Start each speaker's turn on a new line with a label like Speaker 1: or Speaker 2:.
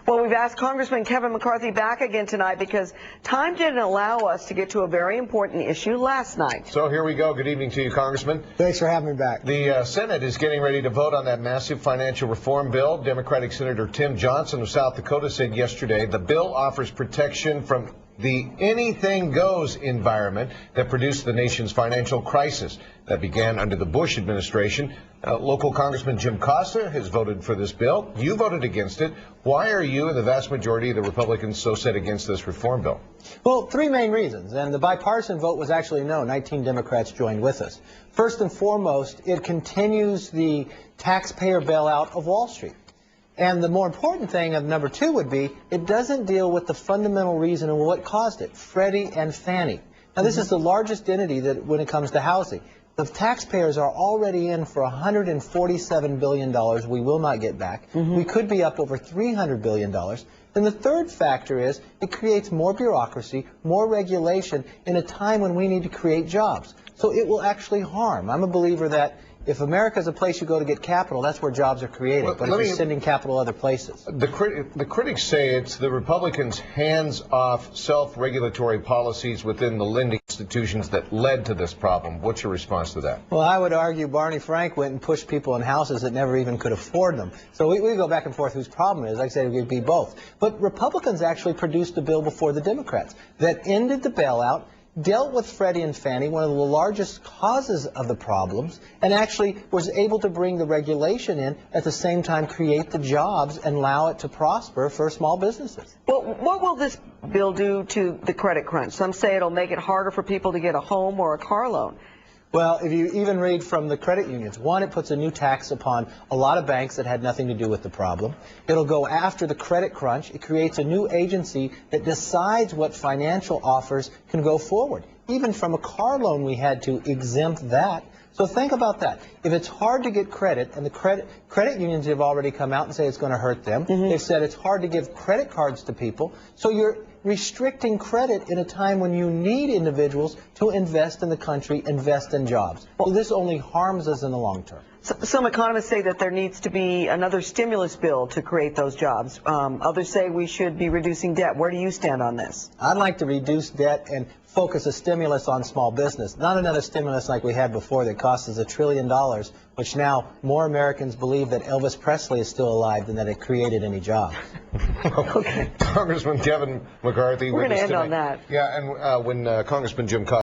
Speaker 1: Well, we've asked Congressman Kevin McCarthy back again tonight because time didn't allow us to get to a very important issue last night.
Speaker 2: So here we go. Good evening to you, Congressman.
Speaker 3: Thanks for having me back.
Speaker 2: The Senate is getting ready to vote on that massive financial reform bill. Democratic Senator Tim Johnson of South Dakota said yesterday the bill offers protection from the anything goes environment that produced the nation's financial crisis that began under the Bush administration. Local Congressman Jim Costa has voted for this bill. You voted against it. Why are you and the vast majority of the Republicans so set against this reform bill?
Speaker 3: Well, three main reasons, and the bipartisan vote was actually no. 19 Democrats joined with us. First and foremost, it continues the taxpayer bailout of Wall Street. And the more important thing of number two would be it doesn't deal with the fundamental reason and what caused it, Freddie and Fannie. Now, this is the largest entity that when it comes to housing. The taxpayers are already in for $147 billion we will not get back. We could be up over $300 billion. Then the third factor is it creates more bureaucracy, more regulation in a time when we need to create jobs. So it will actually harm. I'm a believer that if America is a place you go to get capital, that's where jobs are created. But if you're sending capital other places.
Speaker 2: The critics say it's the Republicans' hands-off self-regulatory policies within the lending institutions that led to this problem. What's your response to that?
Speaker 3: Well, I would argue Barney Frank went and pushed people in houses that never even could afford them. So we go back and forth whose problem it is. Like I said, it would be both. But Republicans actually produced a bill before the Democrats that ended the bailout, dealt with Freddie and Fannie, one of the largest causes of the problems, and actually was able to bring the regulation in, at the same time create the jobs and allow it to prosper for small businesses.
Speaker 1: Well, what will this bill do to the credit crunch? Some say it'll make it harder for people to get a home or a car loan.
Speaker 3: Well, if you even read from the credit unions, one, it puts a new tax upon a lot of banks that had nothing to do with the problem. It'll go after the credit crunch. It creates a new agency that decides what financial offers can go forward. Even from a car loan, we had to exempt that. So think about that. If it's hard to get credit, and the credit unions have already come out and say it's going to hurt them. They've said it's hard to give credit cards to people. So you're restricting credit in a time when you need individuals to invest in the country, invest in jobs. Well, this only harms us in the long term.
Speaker 1: Some economists say that there needs to be another stimulus bill to create those jobs. Others say we should be reducing debt. Where do you stand on this?
Speaker 3: I'd like to reduce debt and focus a stimulus on small business, not another stimulus like we had before that cost us $1 trillion, which now more Americans believe that Elvis Presley is still alive than that it created any jobs.
Speaker 1: Okay.
Speaker 2: Congressman Kevin McCarthy.
Speaker 1: We're going to end on that.
Speaker 2: Yeah, and when Congressman Jim Costa